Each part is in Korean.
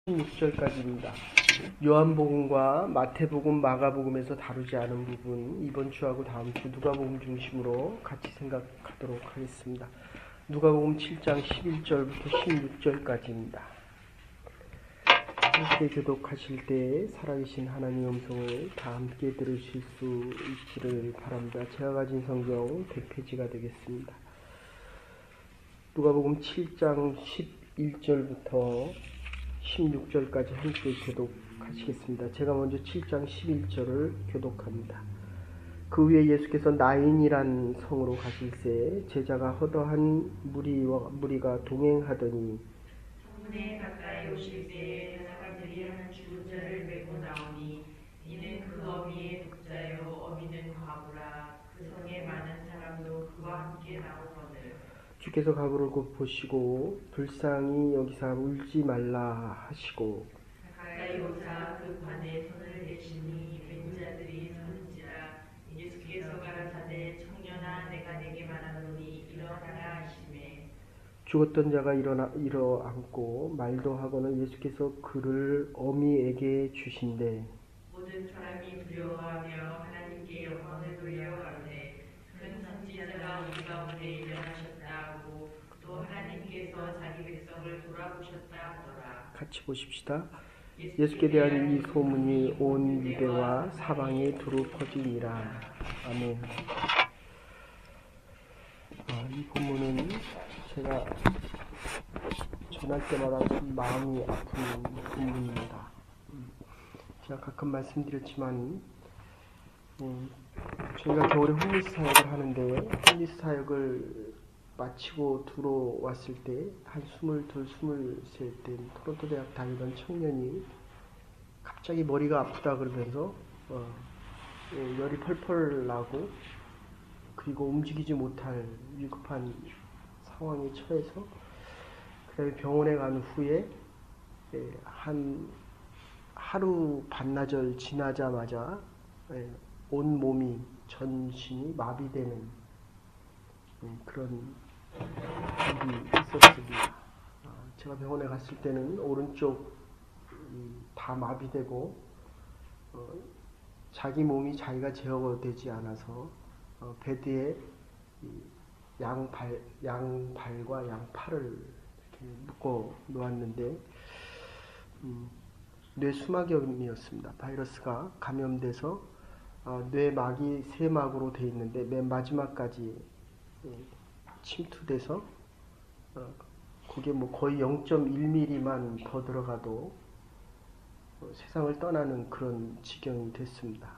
16절까지입니다. 요한복음과 마태복음, 마가복음에서 다루지 않은 부분, 이번 주하고 다음 주 누가복음 중심으로 같이 생각하도록 하겠습니다. 누가복음 7장 11절부터 16절까지입니다. 함께 교독하실 때 살아계신 하나님의 음성을 다 함께 들으실 수 있기를 바랍니다. 제가 가진 성경 100페이지가 되겠습니다. 누가복음 7장 11절부터 16절까지 함께 교독하시겠습니다. 제가 먼저 7장 11절을 교독합니다. 그 후에 예수께서 나인이란 성으로 가실새 제자가 허다한 무리가 동행하더니 성문에 가까이 오실 때에 사람들이 한 죽은 자를 메고 나오니 이는 그 어미의 독자요 어미는 과부라. 그 성에 많은 사람도 그와 함께 나오거늘 주께서 과부를 곧 보시고 불쌍히 여기사 울지 말라 하시고 가까이 오사 그 관에 손을 대시니 맹자들이 서는지라. 예수께서 가라사대 청년아 내가 내게 말하노니 일어나라 하시매 죽었던 자가 일어앉고 말도 하고는 예수께서 그를 어미에게 주신대 모든 사람이 두려워하며 하나님께 영광을 돌려가되 큰 선지자가 우리 가운데 일어나셨다 하고 또 하나님께서 자기 백성을 돌아보셨다 하더라. 같이 보십시다. 예수께 대한 이 소문이 온 유대와 사방에 두루 퍼지니라. 아멘. 이 본문은 제가 전할 때마다 참 마음이 아픈 본문입니다. 제가 가끔 말씀드렸지만 저희가 겨울에 홈리스 사역을 하는데 홈리스 사역을 마치고 들어왔을 때 한 22, 23 된 토론토 대학 다니던 청년이 갑자기 머리가 아프다 그러면서 열이 펄펄 나고 그리고 움직이지 못할 위급한 상황에 처해서 그다음에 병원에 간 후에 한 하루 반나절 지나자마자 온 몸이 전신이 마비되는 그런 일이 있었습니다. 제가 병원에 갔을 때는 오른쪽 다 마비되고 자기 몸이 자기가 제어되지 않아서 베드에 양발과 양팔을 이렇게 묶어 놓았는데 뇌수막염이었습니다. 바이러스가 감염돼서 뇌막이 세막으로 되어 있는데 맨 마지막까지 침투돼서 그게 뭐 거의 0.1mm만 더 들어가도 세상을 떠나는 그런 지경이 됐습니다.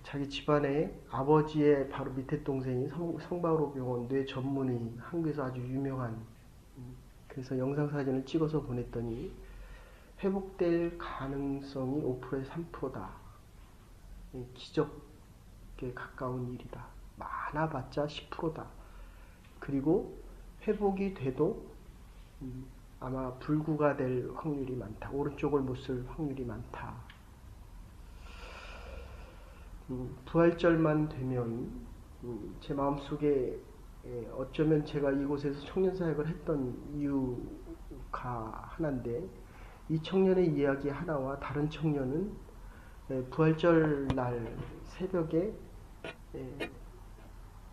자기 집안에 아버지의 바로 밑에 동생이 성바로 병원 뇌 전문의, 한국에서 아주 유명한, 그래서 영상사진을 찍어서 보냈더니 회복될 가능성이 5%에서 3%다. 기적에 가까운 일이다. 많아봤자 10%다. 그리고 회복이 돼도 아마 불구가 될 확률이 많다. 오른쪽을 못 쓸 확률이 많다. 부활절만 되면 제 마음속에 어쩌면 제가 이곳에서 청년사역을 했던 이유가 하나인데, 이 청년의 이야기 하나와 다른 청년은 부활절 날 새벽에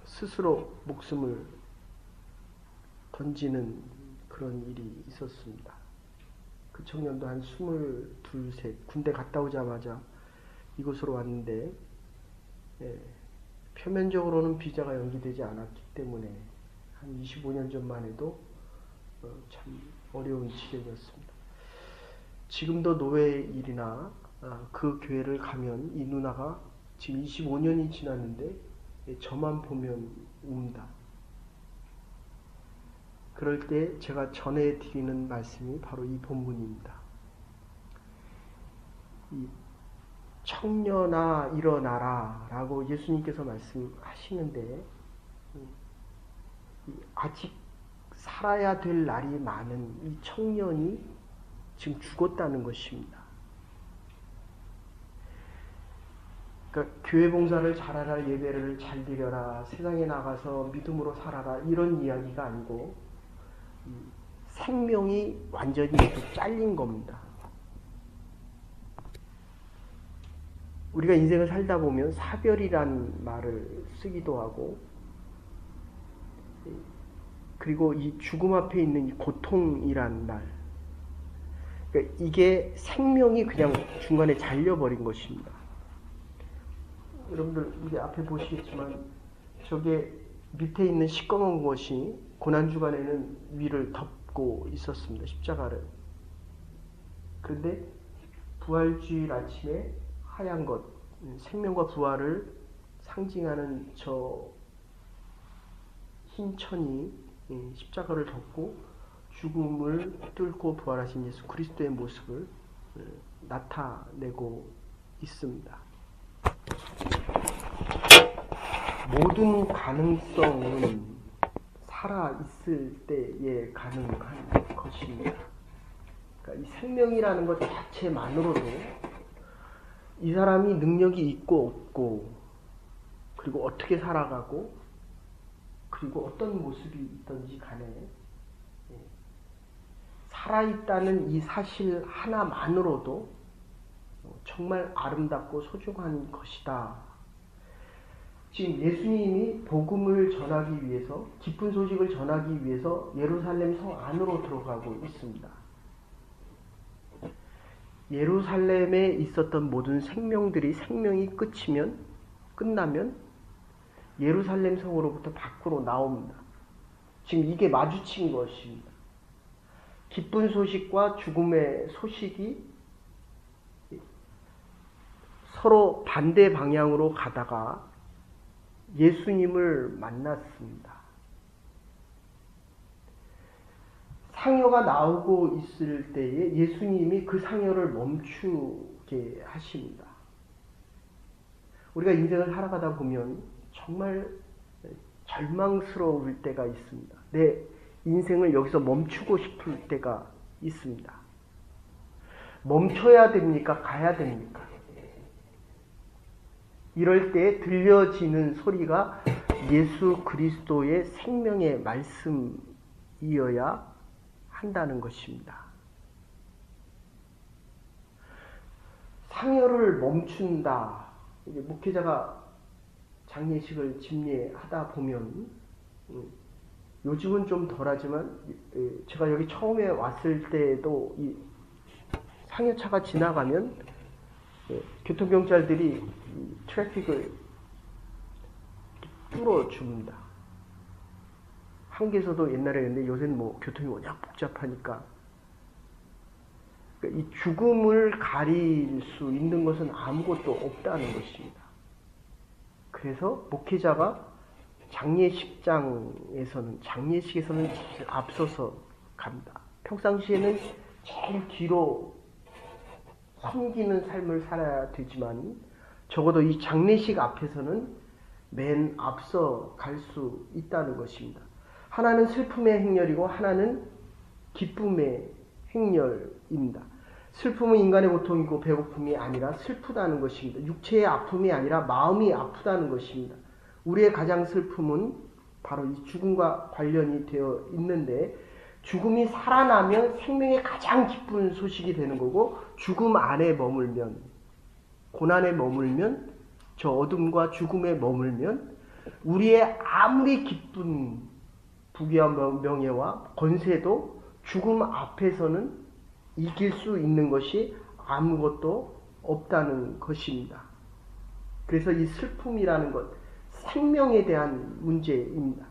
스스로 목숨을 던지는 그런 일이 있었습니다. 그 청년도 한 22, 셋 군대 갔다 오자마자 이곳으로 왔는데 표면적으로는 비자가 연기되지 않았기 때문에 한 25년 전만 해도 참 어려운 지경이었습니다. 지금도 노예 일이나 그 교회를 가면 이 누나가 지금 25년이 지났는데 저만 보면 웁니다. 그럴 때 제가 전해드리는 말씀이 바로 이 본문입니다. 이 청년아 일어나라 라고 예수님께서 말씀하시는데, 아직 살아야 될 날이 많은 이 청년이 지금 죽었다는 것입니다. 그러니까 교회 봉사를 잘하라, 예배를 잘 드려라, 세상에 나가서 믿음으로 살아라, 이런 이야기가 아니고 생명이 완전히 잘린 겁니다. 우리가 인생을 살다 보면 사별이란 말을 쓰기도 하고, 그리고 이 죽음 앞에 있는 이 고통이란 말, 그러니까 이게 생명이 그냥 중간에 잘려버린 것입니다. 여러분들 이게 앞에 보시겠지만 저게 밑에 있는 시꺼먼 것이 고난주간에는 위를 덮고 있었습니다. 십자가를. 그런데 부활주일 아침에 하얀 것, 생명과 부활을 상징하는 저 흰 천이 십자가를 덮고 죽음을 뚫고 부활하신 예수 그리스도의 모습을 나타내고 있습니다. 모든 가능성은 살아있을 때에 가능한 것입니다. 그러니까 이 생명이라는 것 자체만으로도 이 사람이 능력이 있고 없고, 그리고 어떻게 살아가고, 그리고 어떤 모습이 있든지 간에 살아있다는 이 사실 하나만으로도 정말 아름답고 소중한 것이다. 지금 예수님이 복음을 전하기 위해서, 기쁜 소식을 전하기 위해서 예루살렘 성 안으로 들어가고 있습니다. 예루살렘에 있었던 모든 생명들이 생명이 끝나면 예루살렘 성으로부터 밖으로 나옵니다. 지금 이게 마주친 것입니다. 기쁜 소식과 죽음의 소식이 서로 반대 방향으로 가다가 예수님을 만났습니다. 상여가 나오고 있을 때에 예수님이 그 상여를 멈추게 하십니다. 우리가 인생을 살아가다 보면 정말 절망스러울 때가 있습니다. 내 인생을 여기서 멈추고 싶을 때가 있습니다. 멈춰야 됩니까? 가야 됩니까? 이럴 때 들려지는 소리가 예수 그리스도의 생명의 말씀이어야 한다는 것입니다. 상여를 멈춘다. 목회자가 장례식을 집례하다 보면, 요즘은 좀 덜하지만 제가 여기 처음에 왔을 때도 이 상여차가 지나가면 교통경찰들이 트래픽을 뚫어줍니다. 한국에서도 옛날에 했는데 요새는 뭐 교통이 워낙 복잡하니까, 이 죽음을 가릴 수 있는 것은 아무것도 없다는 것입니다. 그래서 목회자가 장례식에서는 제일 앞서서 갑니다. 평상시에는 제일 뒤로 섬기는 삶을 살아야 되지만 적어도 이 장례식 앞에서는 맨 앞서 갈 수 있다는 것입니다. 하나는 슬픔의 행렬이고 하나는 기쁨의 행렬입니다. 슬픔은 인간의 고통이고 배고픔이 아니라 슬프다는 것입니다. 육체의 아픔이 아니라 마음이 아프다는 것입니다. 우리의 가장 슬픔은 바로 이 죽음과 관련이 되어 있는데, 죽음이 살아나면 생명의 가장 기쁜 소식이 되는 거고, 죽음 안에 머물면, 고난에 머물면, 저 어둠과 죽음에 머물면 우리의 아무리 기쁜 부귀와 명예와 권세도 죽음 앞에서는 이길 수 있는 것이 아무것도 없다는 것입니다. 그래서 이 슬픔이라는 것, 생명에 대한 문제입니다.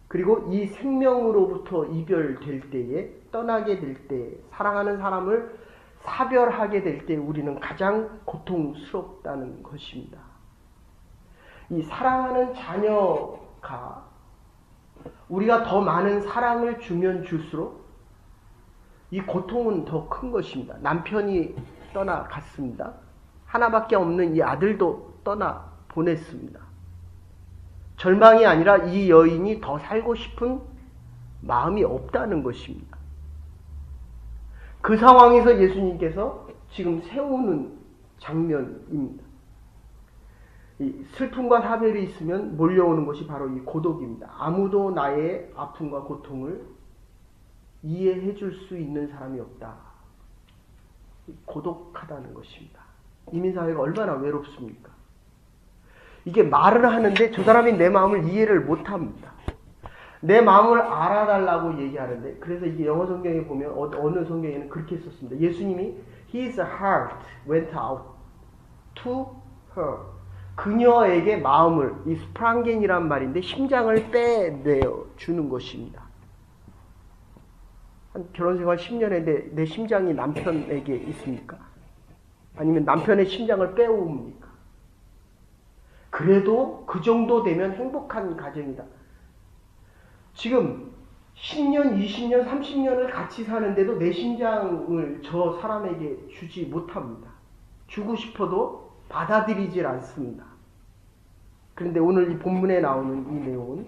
그리고 이 생명으로부터 이별될 때에, 떠나게 될 때, 사랑하는 사람을 사별하게 될 때 우리는 가장 고통스럽다는 것입니다. 이 사랑하는 자녀가 우리가 더 많은 사랑을 주면 줄수록 이 고통은 더 큰 것입니다. 남편이 떠나갔습니다. 하나밖에 없는 이 아들도 떠나 보냈습니다. 절망이 아니라 이 여인이 더 살고 싶은 마음이 없다는 것입니다. 그 상황에서 예수님께서 지금 세우는 장면입니다. 이 슬픔과 사별이 있으면 몰려오는 것이 바로 이 고독입니다. 아무도 나의 아픔과 고통을 이해해 줄 수 있는 사람이 없다. 고독하다는 것입니다. 이민사회가 얼마나 외롭습니까? 이게 말을 하는데 저 사람이 내 마음을 이해를 못합니다. 내 마음을 알아달라고 얘기하는데, 그래서 이게 영어 성경에 보면 어느 성경에는 그렇게 썼습니다. 예수님이 His heart went out to her. 그녀에게 마음을, 이 스프랑겐이란 말인데 심장을 빼내어 주는 것입니다. 한 결혼생활 10년에 내 심장이 남편에게 있습니까? 아니면 남편의 심장을 빼옵니까? 그래도 그 정도 되면 행복한 가정이다. 지금 10년, 20년, 30년을 같이 사는데도 내 심장을 저 사람에게 주지 못합니다. 주고 싶어도 받아들이질 않습니다. 그런데 오늘 이 본문에 나오는 이 내용은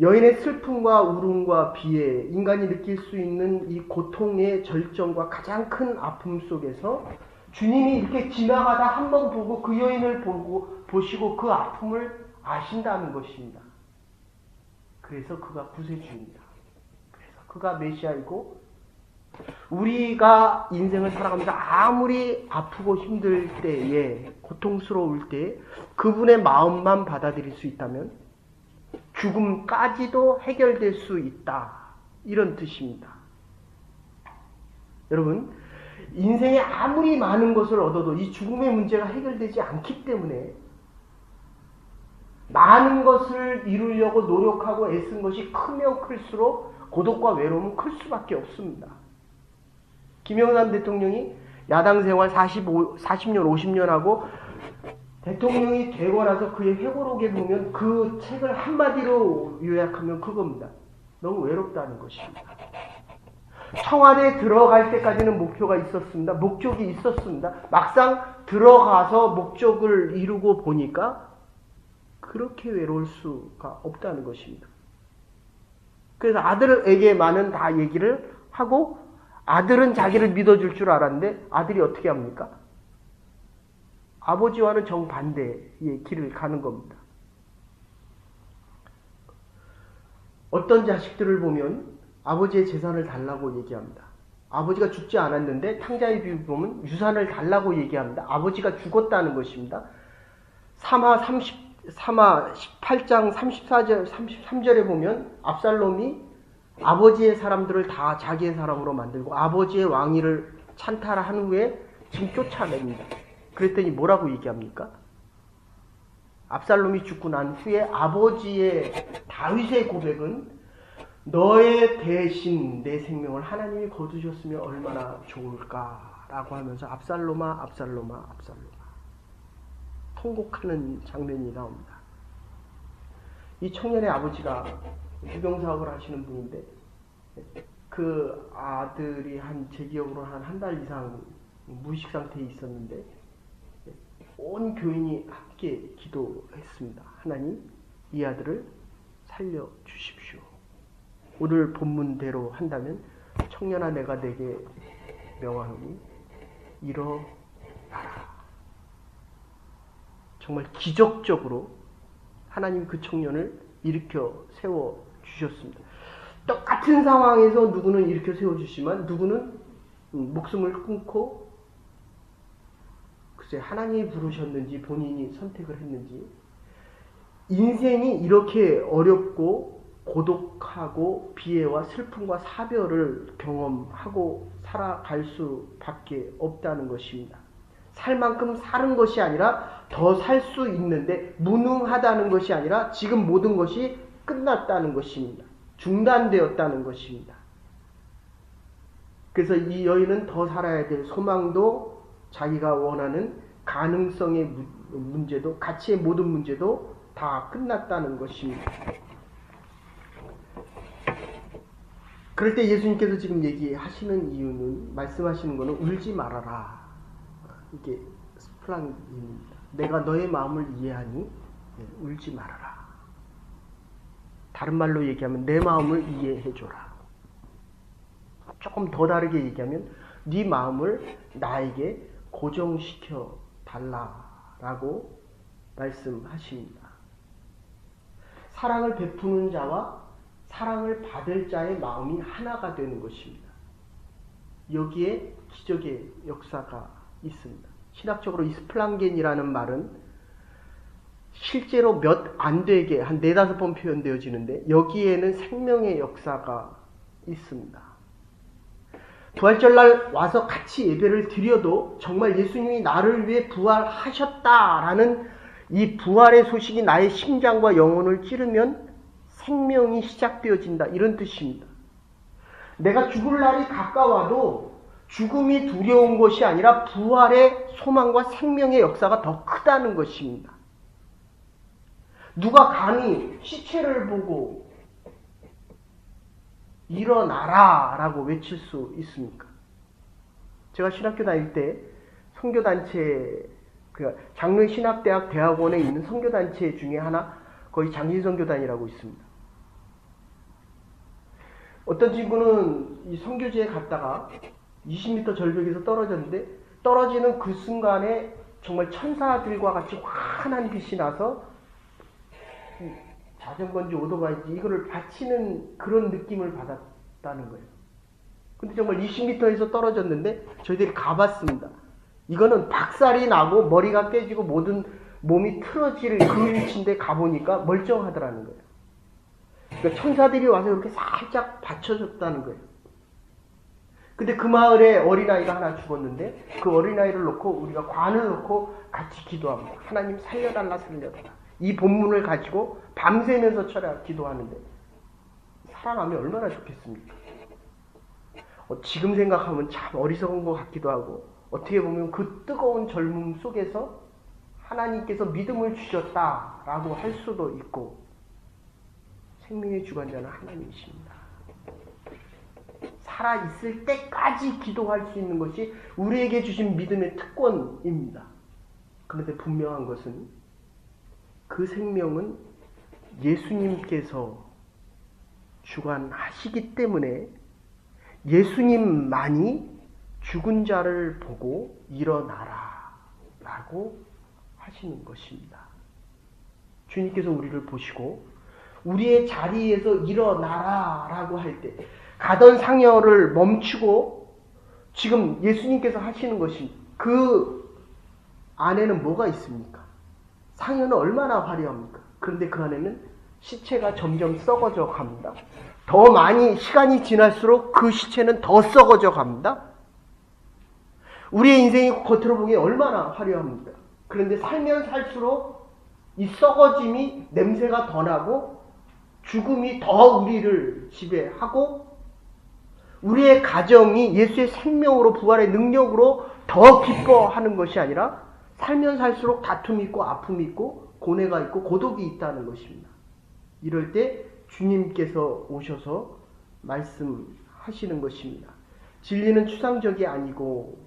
여인의 슬픔과 울음과 비애, 인간이 느낄 수 있는 이 고통의 절정과 가장 큰 아픔 속에서 주님이 이렇게 지나가다 한 번 보고 그 여인을 보시고 그 아픔을 아신다는 것입니다. 그래서 그가 구세주입니다. 그래서 그가 메시아이고, 우리가 인생을 살아가면서 아무리 아프고 힘들 때에, 고통스러울 때에 그분의 마음만 받아들일 수 있다면 죽음까지도 해결될 수 있다. 이런 뜻입니다. 여러분, 인생에 아무리 많은 것을 얻어도 이 죽음의 문제가 해결되지 않기 때문에 많은 것을 이루려고 노력하고 애쓴 것이 크면 클수록 고독과 외로움은 클 수밖에 없습니다. 김영삼 대통령이 야당 생활 40년, 50년 하고 대통령이 되고 나서 그의 회고록에 보면 그 책을 한마디로 요약하면 그겁니다. 너무 외롭다는 것입니다. 청와대에 들어갈 때까지는 목표가 있었습니다. 목적이 있었습니다. 막상 들어가서 목적을 이루고 보니까 그렇게 외로울 수가 없다는 것입니다. 그래서 아들에게만은 다 얘기를 하고, 아들은 자기를 믿어줄 줄 알았는데 아들이 어떻게 합니까? 아버지와는 정반대의 길을 가는 겁니다. 어떤 자식들을 보면 아버지의 재산을 달라고 얘기합니다. 아버지가 죽지 않았는데 탕자의 비유 보면 유산을 달라고 얘기합니다. 아버지가 죽었다는 것입니다. 사마 18장 34절, 33절에 보면 압살롬이 아버지의 사람들을 다 자기의 사람으로 만들고 아버지의 왕위를 찬탈한 후에 지금 쫓아냅니다. 그랬더니 뭐라고 얘기합니까? 압살롬이 죽고 난 후에 아버지의 다윗의 고백은 너의 대신 내 생명을 하나님이 거두셨으면 얼마나 좋을까라고 하면서 압살롬아, 압살롬아, 압살롬아 통곡하는 장면이 나옵니다. 이 청년의 아버지가 유병사업을 하시는 분인데 그 아들이 제 기억으로 한 달 이상 무의식 상태에 있었는데 온 교인이 함께 기도했습니다. 하나님, 이 아들을 살려주십시오. 오늘 본문대로 한다면 청년아 내가 내게 명하노니 일어나라. 정말 기적적으로 하나님 그 청년을 일으켜 세워주셨습니다. 똑같은 상황에서 누구는 일으켜 세워주시지만 누구는 목숨을 끊고 글쎄 하나님이 부르셨는지 본인이 선택을 했는지 인생이 이렇게 어렵고 고독하고 비애와 슬픔과 사별을 경험하고 살아갈 수밖에 없다는 것입니다. 살 만큼 사는 것이 아니라 더 살 수 있는데 무능하다는 것이 아니라 지금 모든 것이 끝났다는 것입니다. 중단되었다는 것입니다. 그래서 이 여인은 더 살아야 될 소망도 자기가 원하는 가능성의 문제도 가치의 모든 문제도 다 끝났다는 것입니다. 그럴 때 예수님께서 지금 얘기하시는 이유는 말씀하시는 것은 울지 말아라. 이게 스플랑입니다. 내가 너의 마음을 이해하니 울지 말아라. 다른 말로 얘기하면 내 마음을 이해해줘라. 조금 더 다르게 얘기하면 네 마음을 나에게 고정시켜 달라라고 말씀하십니다. 사랑을 베푸는 자와 사랑을 받을 자의 마음이 하나가 되는 것입니다. 여기에 기적의 역사가 있습니다. 신학적으로 이 스플랑겐이라는 말은 실제로 몇 안 되게 한 4-5번 표현되어지는데 여기에는 생명의 역사가 있습니다. 부활절날 와서 같이 예배를 드려도 정말 예수님이 나를 위해 부활하셨다라는 이 부활의 소식이 나의 심장과 영혼을 찌르면 생명이 시작되어진다, 이런 뜻입니다. 내가 죽을 날이 가까워도 죽음이 두려운 것이 아니라 부활의 소망과 생명의 역사가 더 크다는 것입니다. 누가 감히 시체를 보고 일어나라 라고 외칠 수 있습니까? 제가 신학교 다닐 때 선교단체, 장로신학대학 대학원에 있는 선교단체 중에 하나, 거기 장신선교단이라고 있습니다. 어떤 친구는 이 선교지에 갔다가 20m 절벽에서 떨어졌는데, 떨어지는 그 순간에 정말 천사들과 같이 환한 빛이 나서 자전거인지 오토바이인지 이거를 받치는 그런 느낌을 받았다는 거예요. 근데 정말 20m에서 떨어졌는데 저희들이 가봤습니다. 이거는 박살이 나고 머리가 깨지고 모든 몸이 틀어질 그 위치인데 가보니까 멀쩡하더라는 거예요. 그러니까 천사들이 와서 이렇게 살짝 받쳐줬다는 거예요. 근데 그 마을에 어린아이가 하나 죽었는데 그 어린아이를 놓고 우리가 관을 놓고 같이 기도합니다. 하나님 살려달라 살려달라. 이 본문을 가지고 밤새면서 기도하는데 살아나면 얼마나 좋겠습니까? 지금 생각하면 참 어리석은 것 같기도 하고, 어떻게 보면 그 뜨거운 젊음 속에서 하나님께서 믿음을 주셨다라고 할 수도 있고, 생명의 주관자는 하나님이십니다. 살아있을 때까지 기도할 수 있는 것이 우리에게 주신 믿음의 특권입니다. 그런데 분명한 것은 그 생명은 예수님께서 주관하시기 때문에 예수님만이 죽은 자를 보고 일어나라 라고 하시는 것입니다. 주님께서 우리를 보시고 우리의 자리에서 일어나라 라고 할 때 가던 상여를 멈추고 지금 예수님께서 하시는 것이, 그 안에는 뭐가 있습니까? 상여는 얼마나 화려합니까? 그런데 그 안에는 시체가 점점 썩어져 갑니다. 더 많이 시간이 지날수록 그 시체는 더 썩어져 갑니다. 우리의 인생이 겉으로 보기에 얼마나 화려합니까? 그런데 살면 살수록 이 썩어짐이 냄새가 더 나고 죽음이 더 우리를 지배하고, 우리의 가정이 예수의 생명으로 부활의 능력으로 더 기뻐하는 것이 아니라 살면 살수록 다툼이 있고 아픔이 있고 고뇌가 있고 고독이 있다는 것입니다. 이럴 때 주님께서 오셔서 말씀하시는 것입니다. 진리는 추상적이 아니고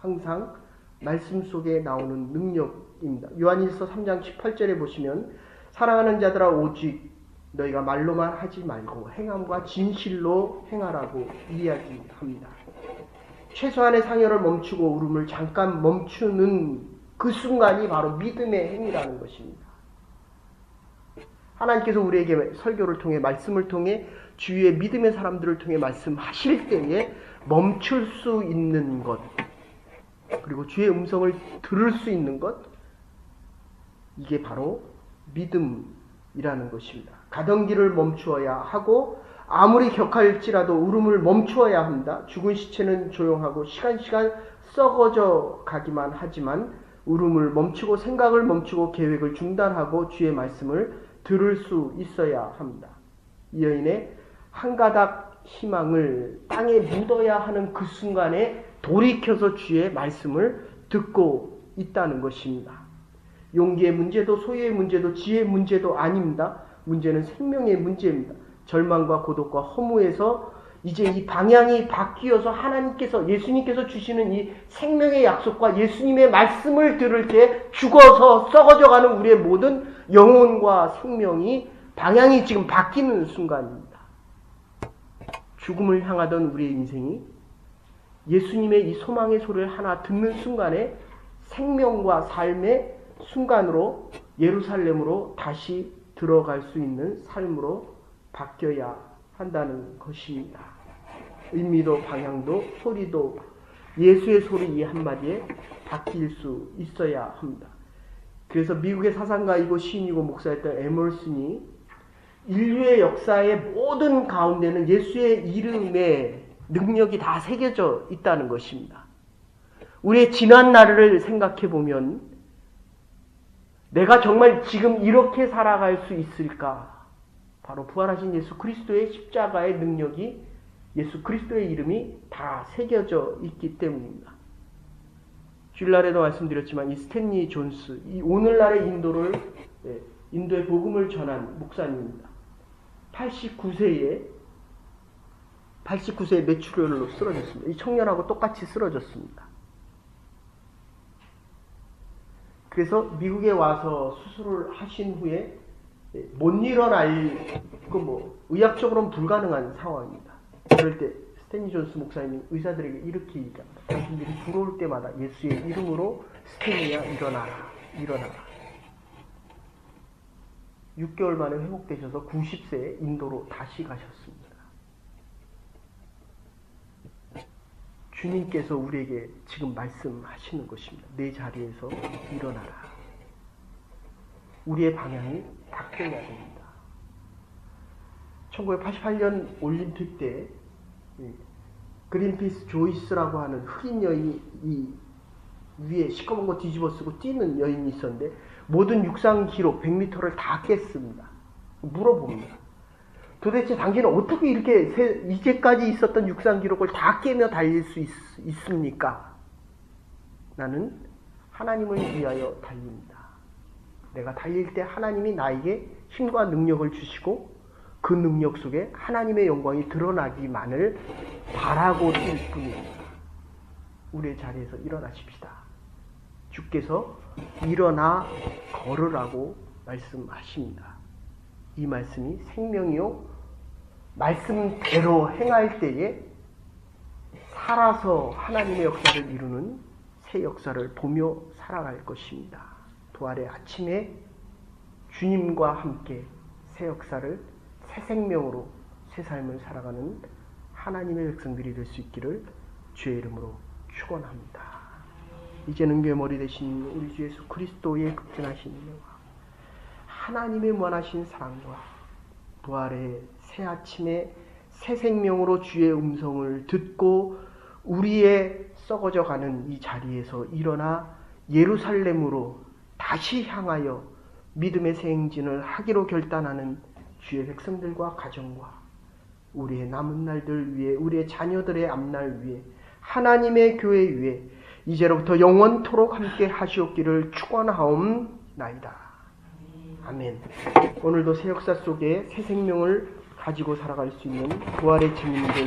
항상 말씀 속에 나오는 능력입니다. 요한일서 3장 18절에 보시면 사랑하는 자들아 오직 너희가 말로만 하지 말고 행함과 진실로 행하라고 이야기합니다. 최소한의 상여를 멈추고 울음을 잠깐 멈추는 그 순간이 바로 믿음의 행위라는 것입니다. 하나님께서 우리에게 설교를 통해 말씀을 통해 주위의 믿음의 사람들을 통해 말씀하실 때에 멈출 수 있는 것, 그리고 주의 음성을 들을 수 있는 것, 이게 바로 믿음이라는 것입니다. 가던 길을 멈추어야 하고 아무리 격할지라도 울음을 멈추어야 합니다. 죽은 시체는 조용하고 시간 썩어져 가기만 하지만 울음을 멈추고 생각을 멈추고 계획을 중단하고 주의 말씀을 들을 수 있어야 합니다. 이 여인의 한 가닥 희망을 땅에 묻어야 하는 그 순간에 돌이켜서 주의 말씀을 듣고 있다는 것입니다. 용기의 문제도 소유의 문제도 지혜의 문제도 아닙니다. 문제는 생명의 문제입니다. 절망과 고독과 허무에서 이제 이 방향이 바뀌어서 하나님께서, 예수님께서 주시는 이 생명의 약속과 예수님의 말씀을 들을 때 죽어서 썩어져가는 우리의 모든 영혼과 생명이 방향이 지금 바뀌는 순간입니다. 죽음을 향하던 우리의 인생이 예수님의 이 소망의 소리를 하나 듣는 순간에 생명과 삶의 순간으로 예루살렘으로 다시 들어갈 수 있는 삶으로 바뀌어야 한다는 것입니다. 의미도 방향도 소리도 예수의 소리 이 한마디에 바뀔 수 있어야 합니다. 그래서 미국의 사상가이고 시인이고 목사였던 에머슨이 인류의 역사의 모든 가운데는 예수의 이름의 능력이 다 새겨져 있다는 것입니다. 우리의 지난 날을 생각해 보면 내가 정말 지금 이렇게 살아갈 수 있을까? 바로 부활하신 예수 그리스도의 십자가의 능력이 예수 그리스도의 이름이 다 새겨져 있기 때문입니다. 주일날에도 말씀드렸지만 이 스탠리 존스, 이 오늘날의 인도의 복음을 전한 목사님입니다. 89세에 뇌출혈로 쓰러졌습니다. 이 청년하고 똑같이 쓰러졌습니다. 그래서 미국에 와서 수술을 하신 후에 못 일어날, 의학적으로는 불가능한 상황입니다. 그럴 때 스탠리 존스 목사님이 의사들에게 이렇게 얘기합니다. 당신들이 들어올 때마다 예수의 이름으로 스탠리야 일어나라. 6개월 만에 회복되셔서 90세에 인도로 다시 가셨습니다. 주님께서 우리에게 지금 말씀하시는 것입니다. 내 자리에서 일어나라. 우리의 방향이 바뀌어야 됩니다. 1988년 올림픽 때 그린피스 조이스라고 하는 흑인 여인이 이 위에 시커먼 거 뒤집어 쓰고 뛰는 여인이 있었는데 모든 육상 기록 100m를 다 깼습니다. 물어봅니다. 도대체 당신은 어떻게 이렇게 이제까지 있었던 육상 기록을 다 깨며 달릴 수 있습니까? 나는 하나님을 위하여 달립니다. 내가 달릴 때 하나님이 나에게 힘과 능력을 주시고 그 능력 속에 하나님의 영광이 드러나기만을 바라고 뛸 뿐입니다. 우리의 자리에서 일어나십시다. 주께서 일어나 걸으라고 말씀하십니다. 이 말씀이 생명이요 말씀대로 행할 때에 살아서 하나님의 역사를 이루는 새 역사를 보며 살아갈 것입니다. 부활의 아침에 주님과 함께 새 역사를 새 생명으로 새 삶을 살아가는 하나님의 백성들이 될 수 있기를 주의 이름으로 축원합니다. 이제는 괴머리 되신 우리 주 예수 그리스도의 극진하신 은혜와 하나님의 무한하신 사랑과 부활의 새 아침에 새 생명으로 주의 음성을 듣고 우리의 썩어져 가는 이 자리에서 일어나 예루살렘으로 다시 향하여 믿음의 새 행진을 하기로 결단하는 주의 백성들과 가정과 우리의 남은 날들 위에 우리의 자녀들의 앞날 위에 하나님의 교회 위에 이제로부터 영원토록 함께 하시옵기를 축원하옵나이다. 아멘. 오늘도 새 역사 속에 새 생명을 가지고 살아갈 수 있는 부활의 증인들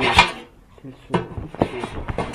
될 수 있도록